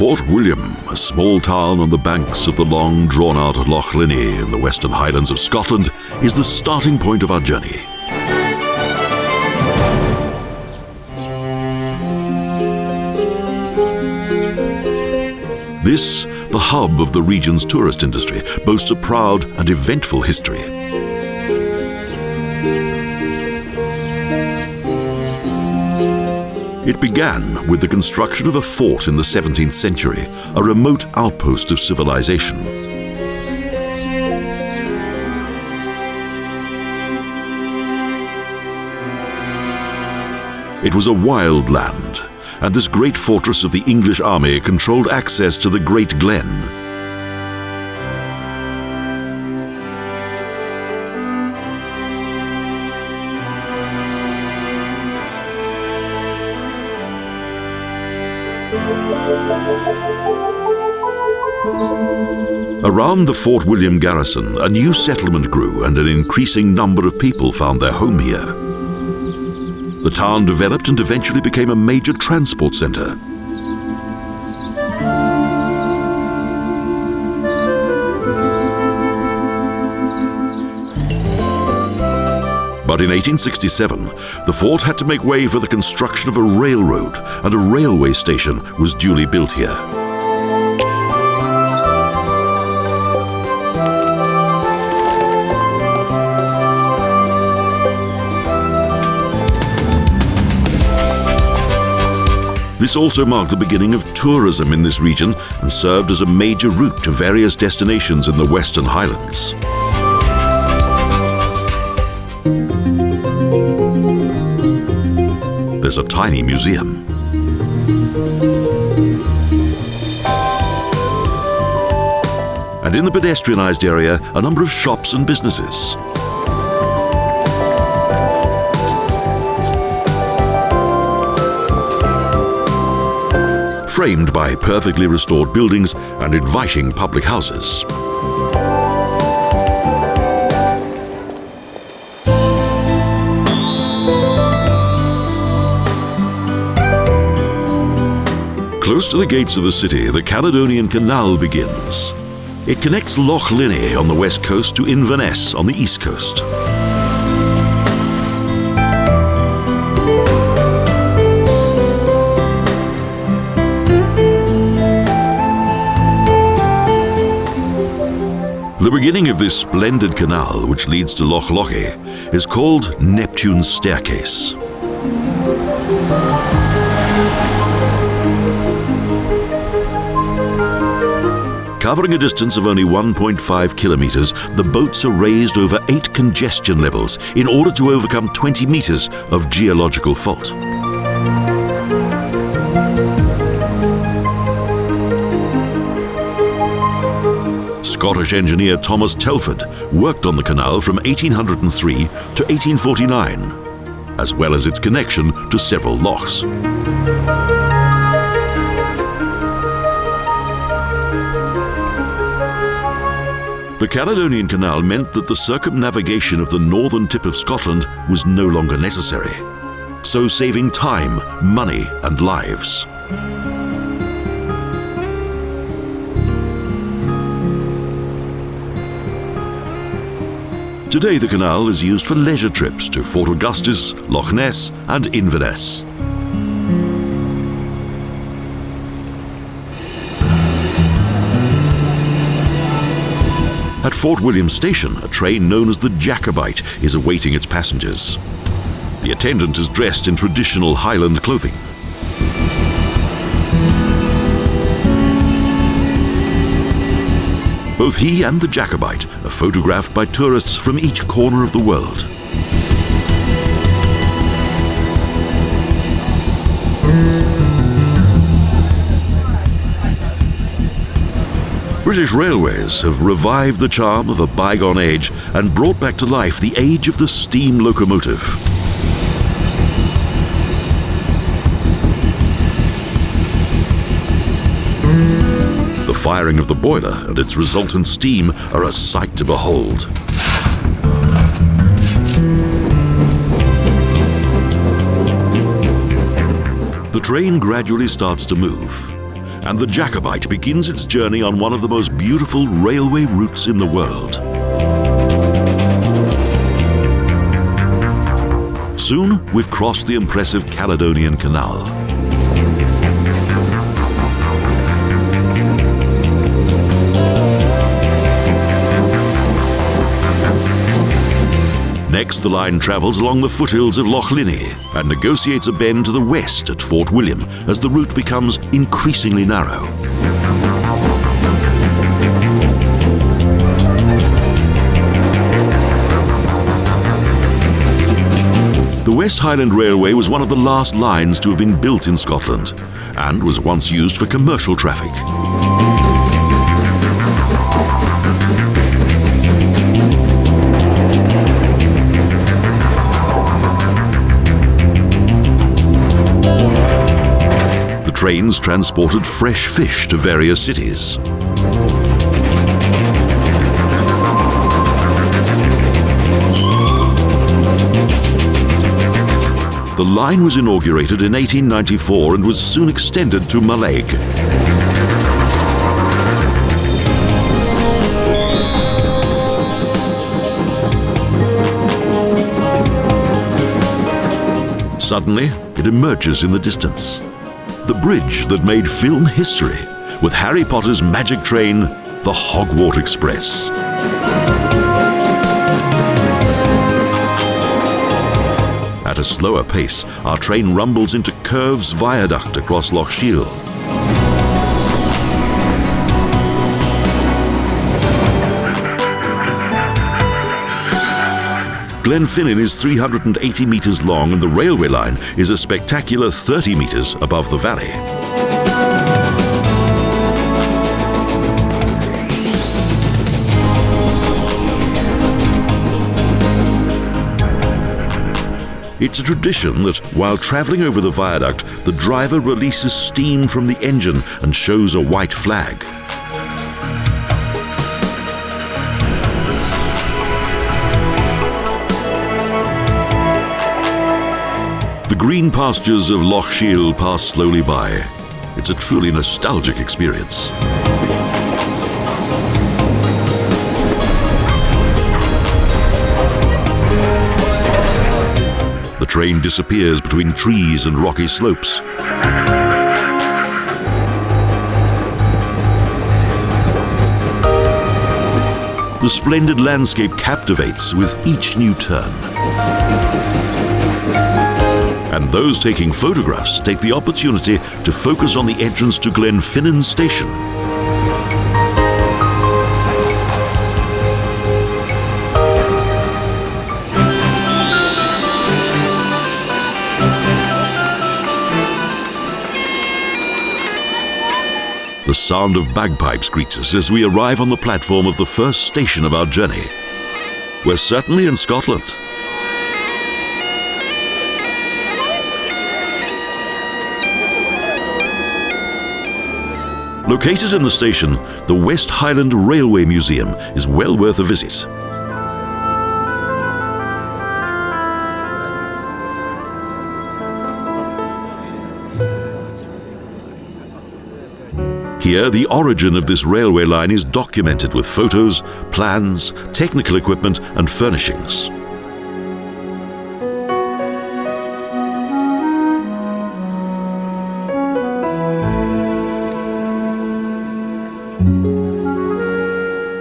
Fort William, a small town on the banks of the long drawn-out Loch Linnhe in the Western Highlands of Scotland, is the starting point of our journey. This, the hub of the region's tourist industry, boasts a proud and eventful history. It began with the construction of a fort in the 17th century, a remote outpost of civilization. It was a wild land, and this great fortress of the English army controlled access to the Great Glen. Around the Fort William garrison, a new settlement grew and an increasing number of people found their home here. The town developed and eventually became a major transport centre. But in 1867, the fort had to make way for the construction of a railroad, and a railway station was duly built here. This also marked the beginning of tourism in this region and served as a major route to various destinations in the Western Highlands. There's a tiny museum. And in the pedestrianised area, a number of shops and businesses. Framed by perfectly restored buildings and inviting public houses. Close to the gates of the city, the Caledonian Canal begins. It connects Loch Linnhe on the west coast to Inverness on the east coast. The beginning of this splendid canal, which leads to Loch Linnhe, is called Neptune's Staircase. Covering a distance of only 1.5 kilometres, the boats are raised over 8 congestion levels in order to overcome 20 metres of geological fault. Scottish engineer Thomas Telford worked on the canal from 1803 to 1849, as well as its connection to several lochs. The Caledonian Canal meant that the circumnavigation of the northern tip of Scotland was no longer necessary, so saving time, money, and lives. Today the canal is used for leisure trips to Fort Augustus, Loch Ness and Inverness. At Fort William Station, a train known as the Jacobite is awaiting its passengers. The attendant is dressed in traditional Highland clothing. Both he and the Jacobite are photographed by tourists from each corner of the world. British Railways have revived the charm of a bygone age and brought back to life the age of the steam locomotive. The firing of the boiler and its resultant steam are a sight to behold. The train gradually starts to move, and the Jacobite begins its journey on one of the most beautiful railway routes in the world. Soon, we've crossed the impressive Caledonian Canal. Next, the line travels along the foothills of Loch Linnhe and negotiates a bend to the west at Fort William as the route becomes increasingly narrow. The West Highland Railway was one of the last lines to have been built in Scotland and was once used for commercial traffic. The trains transported fresh fish to various cities. The line was inaugurated in 1894 and was soon extended to Mallaig. Suddenly, it emerges in the distance. The bridge that made film history with Harry Potter's magic train, the Hogwart Express. At a slower pace, our train rumbles into Curves Viaduct across Loch Shiel. Glenfinnan is 380 metres long and the railway line is a spectacular 30 metres above the valley. It's a tradition that, while travelling over the viaduct, the driver releases steam from the engine and shows a white flag. The green pastures of Loch Shiel pass slowly by. It's a truly nostalgic experience. The train disappears between trees and rocky slopes. The splendid landscape captivates with each new turn. And those taking photographs take the opportunity to focus on the entrance to Glenfinnan Station. The sound of bagpipes greets us as we arrive on the platform of the first station of our journey. We're certainly in Scotland. Located in the station, the West Highland Railway Museum is well worth a visit. Here, the origin of this railway line is documented with photos, plans, technical equipment, and furnishings.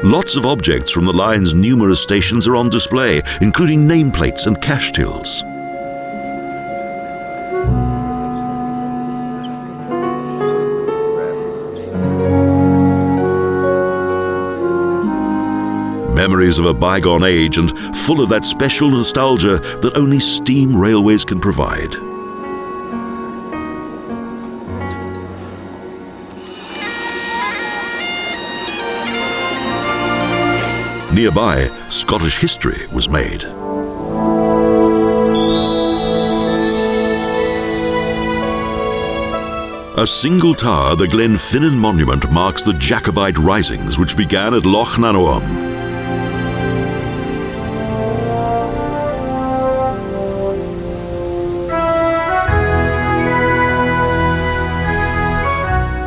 Lots of objects from the line's numerous stations are on display, including nameplates and cash tills. Memories of a bygone age and full of that special nostalgia that only steam railways can provide. Nearby, Scottish history was made. A single tower, the Glenfinnan Monument, marks the Jacobite risings which began at Loch Linnhe.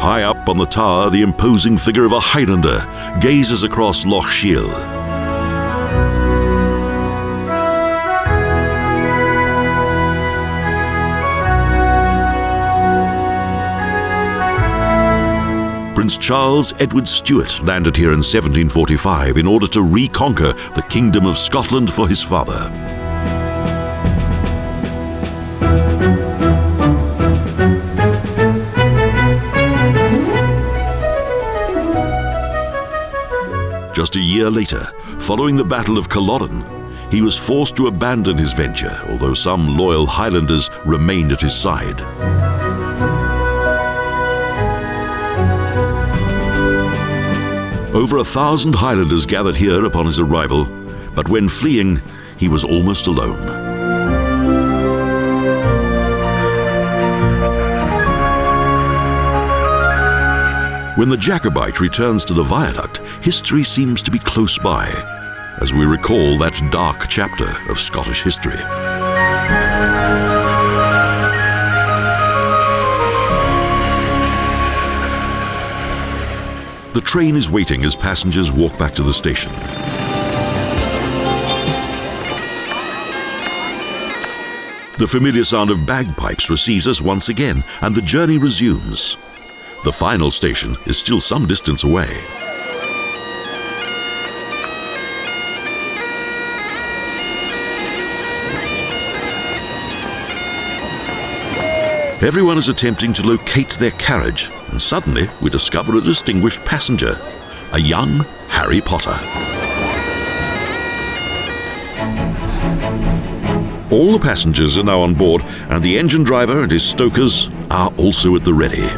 High up on the tower, the imposing figure of a Highlander gazes across Loch Shiel. Prince Charles Edward Stuart landed here in 1745 in order to reconquer the Kingdom of Scotland for his father. Just a year later, following the Battle of Culloden, he was forced to abandon his venture, although some loyal Highlanders remained at his side. Over 1,000 Highlanders gathered here upon his arrival, but when fleeing, he was almost alone. When the Jacobite returns to the viaduct, history seems to be close by, as we recall that dark chapter of Scottish history. The train is waiting as passengers walk back to the station. The familiar sound of bagpipes receives us once again, and the journey resumes. The final station is still some distance away. Everyone is attempting to locate their carriage, and suddenly we discover a distinguished passenger, a young Harry Potter. All the passengers are now on board, and the engine driver and his stokers are also at the ready.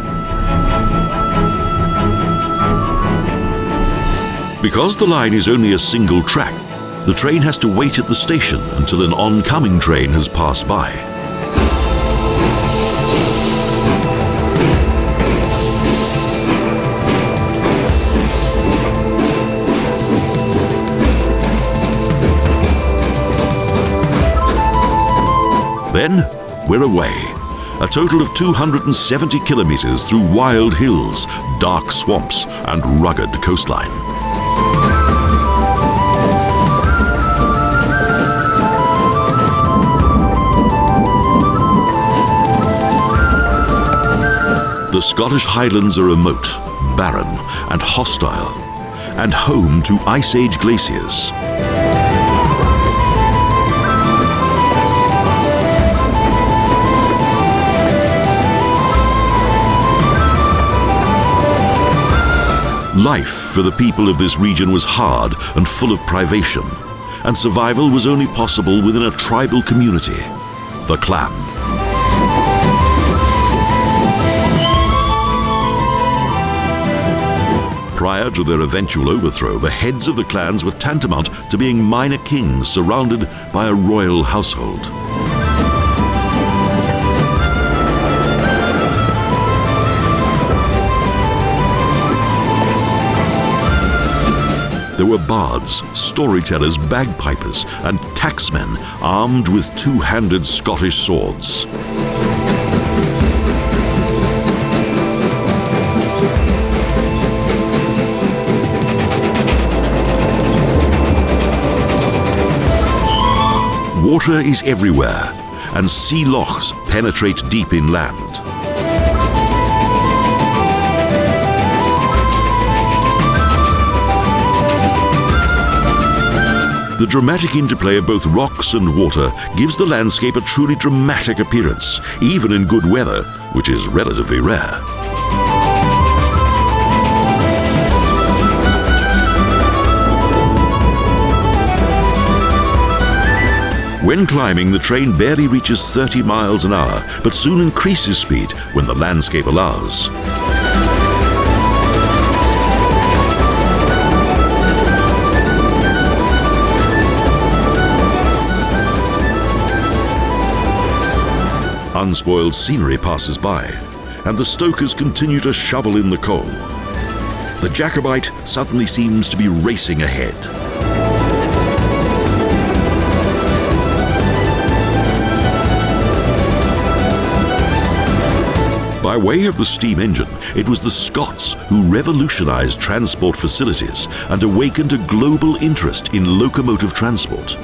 Because the line is only a single track, the train has to wait at the station until an oncoming train has passed by. Then we're away. A total of 270 kilometers through wild hills, dark swamps, and rugged coastline. The Scottish Highlands are remote, barren, and hostile, and home to Ice Age glaciers. Life for the people of this region was hard and full of privation, and survival was only possible within a tribal community, the clan. Prior to their eventual overthrow, the heads of the clans were tantamount to being minor kings surrounded by a royal household. There were bards, storytellers, bagpipers, and tacksmen armed with two-handed Scottish swords. Water is everywhere, and sea lochs penetrate deep inland. The dramatic interplay of both rocks and water gives the landscape a truly dramatic appearance, even in good weather, which is relatively rare. When climbing, the train barely reaches 30 miles an hour, but soon increases speed when the landscape allows. Unspoiled scenery passes by, and the stokers continue to shovel in the coal. The Jacobite suddenly seems to be racing ahead. By By way of the steam engine, it was the Scots who revolutionized transport facilities and awakened a global interest in locomotive transport.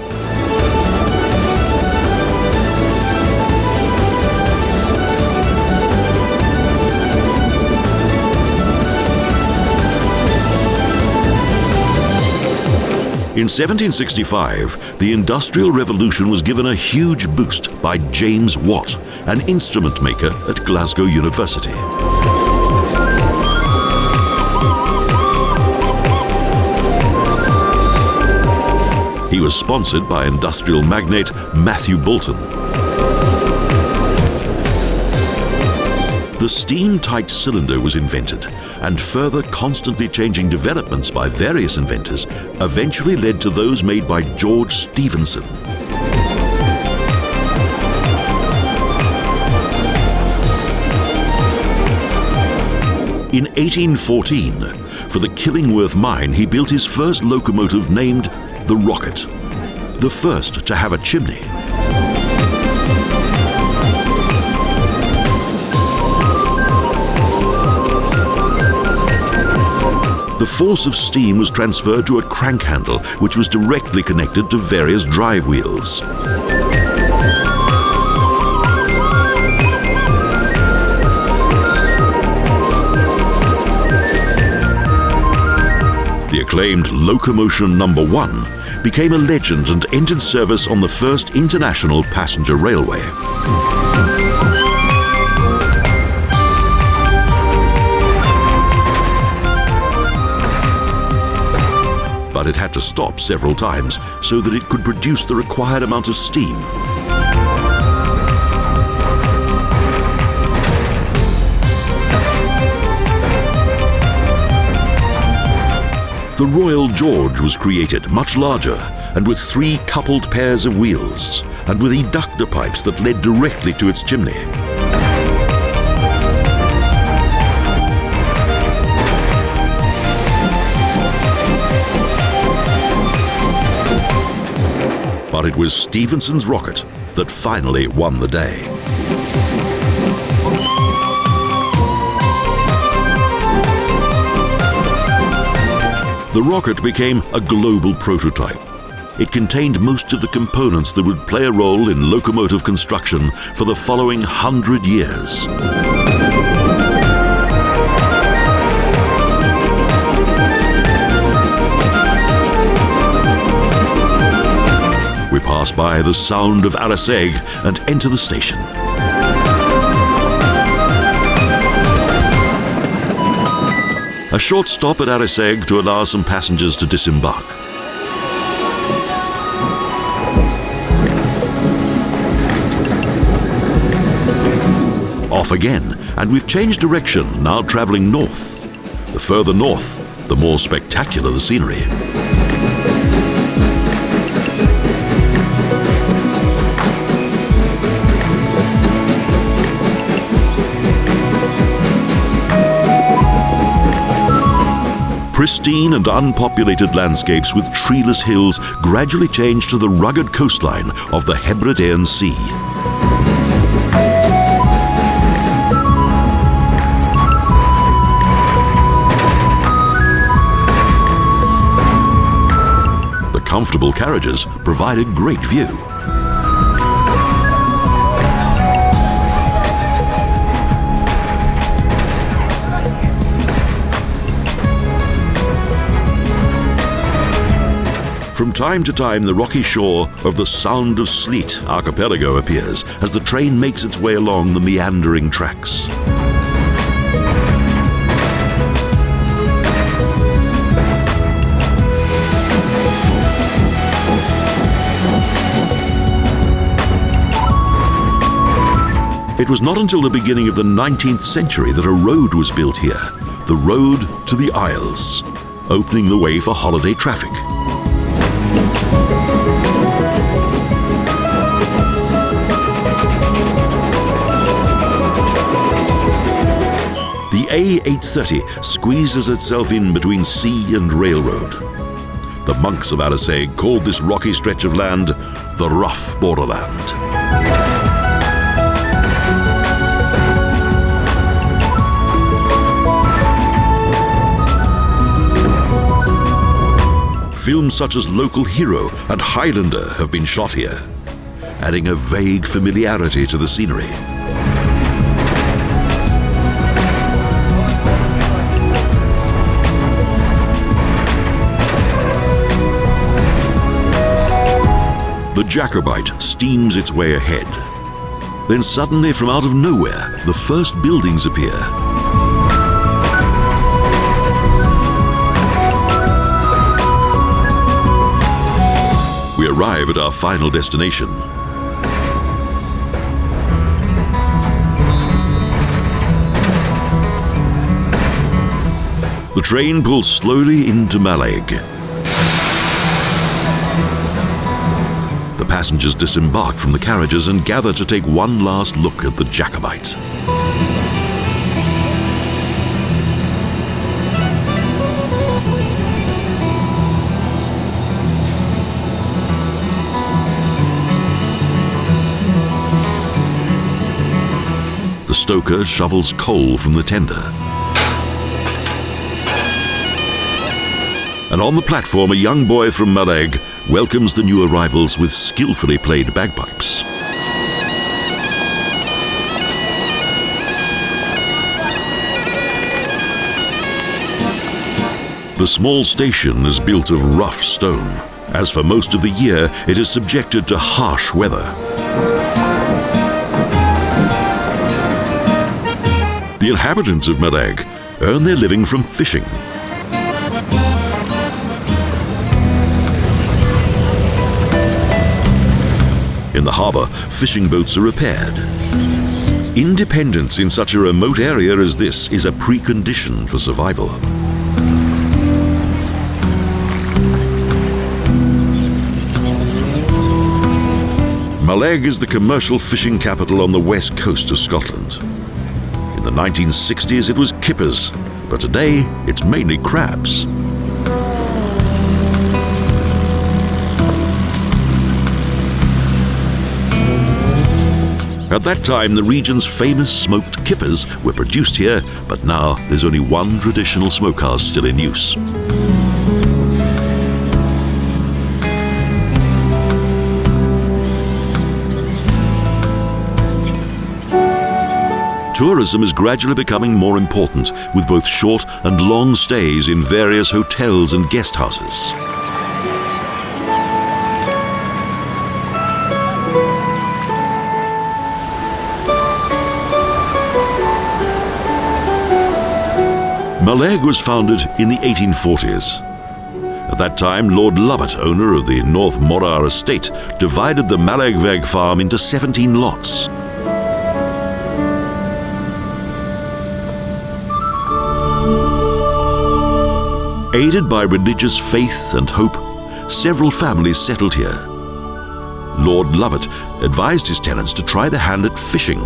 In 1765, the Industrial Revolution was given a huge boost by James Watt, an instrument maker at Glasgow University. He was sponsored by industrial magnate Matthew Boulton. The steam-tight cylinder was invented, and further constantly changing developments by various inventors eventually led to those made by George Stephenson. In 1814, for the Killingworth mine, he built his first locomotive named the Rocket, the first to have a chimney. The force of steam was transferred to a crank handle, which was directly connected to various drive wheels. The acclaimed Locomotion No. 1 became a legend and entered service on the first international passenger railway. But it had to stop several times so that it could produce the required amount of steam. The Royal George was created, much larger, and with 3 coupled pairs of wheels, and with eductor pipes that led directly to its chimney. But it was Stephenson's rocket that finally won the day. The rocket became a global prototype. It contained most of the components that would play a role in locomotive construction for the following 100 years. We pass by the Sound of Sleat and enter the station. A short stop at Sleat to allow some passengers to disembark. Off again, and we've changed direction, now travelling north. The further north, the more spectacular the scenery. Pristine and unpopulated landscapes with treeless hills gradually changed to the rugged coastline of the Hebridean Sea. The comfortable carriages provide a great view. From time to time, the rocky shore of the Sound of Sleat archipelago appears as the train makes its way along the meandering tracks. It was not until the beginning of the 19th century that a road was built here, the Road to the Isles, opening the way for holiday traffic. The A830 squeezes itself in between sea and railroad. The monks of Sleat called this rocky stretch of land the rough borderland. Films such as Local Hero and Highlander have been shot here, adding a vague familiarity to the scenery. The Jacobite steams its way ahead. Then suddenly, from out of nowhere, the first buildings appear. We arrive at our final destination. The train pulls slowly into Mallaig. The passengers disembark from the carriages and gather to take one last look at the Jacobite. The stoker shovels coal from the tender. And on the platform, a young boy from Mallaig welcomes the new arrivals with skillfully played bagpipes. The small station is built of rough stone. As for most of the year, it is subjected to harsh weather. The inhabitants of Mallaig earn their living from fishing. In the harbour, fishing boats are repaired. Independence in such a remote area as this is a precondition for survival. Mallaig is the commercial fishing capital on the west coast of Scotland. In the 1960s it was kippers, but today it's mainly crabs. At that time, the region's famous smoked kippers were produced here, but now there's only one traditional smokehouse still in use. Tourism is gradually becoming more important, with both short and long stays in various hotels and guest houses. Mallaig was founded in the 1840s. At that time, Lord Lovat, owner of the North Morar estate, divided the Mallaigveg farm into 17 lots. Aided by religious faith and hope, several families settled here. Lord Lovat advised his tenants to try their hand at fishing.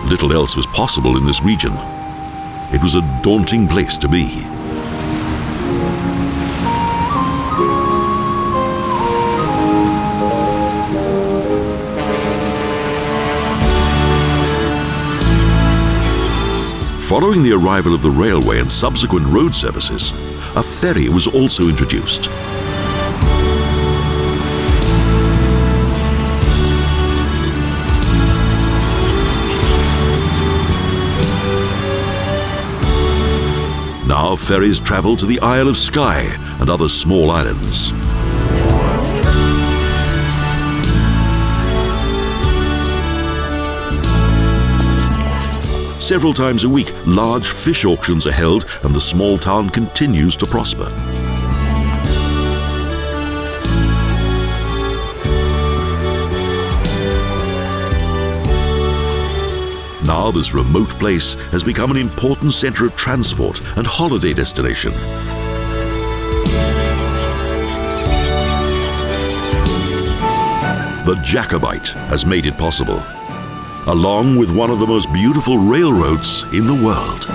Little else was possible in this region. It was a daunting place to be. Following the arrival of the railway and subsequent road services, a ferry was also introduced. Now ferries travel to the Isle of Skye and other small islands. Several times a week, large fish auctions are held and the small town continues to prosper. Now this remote place has become an important centre of transport and holiday destination. The Jacobite has made it possible, along with one of the most beautiful railroads in the world.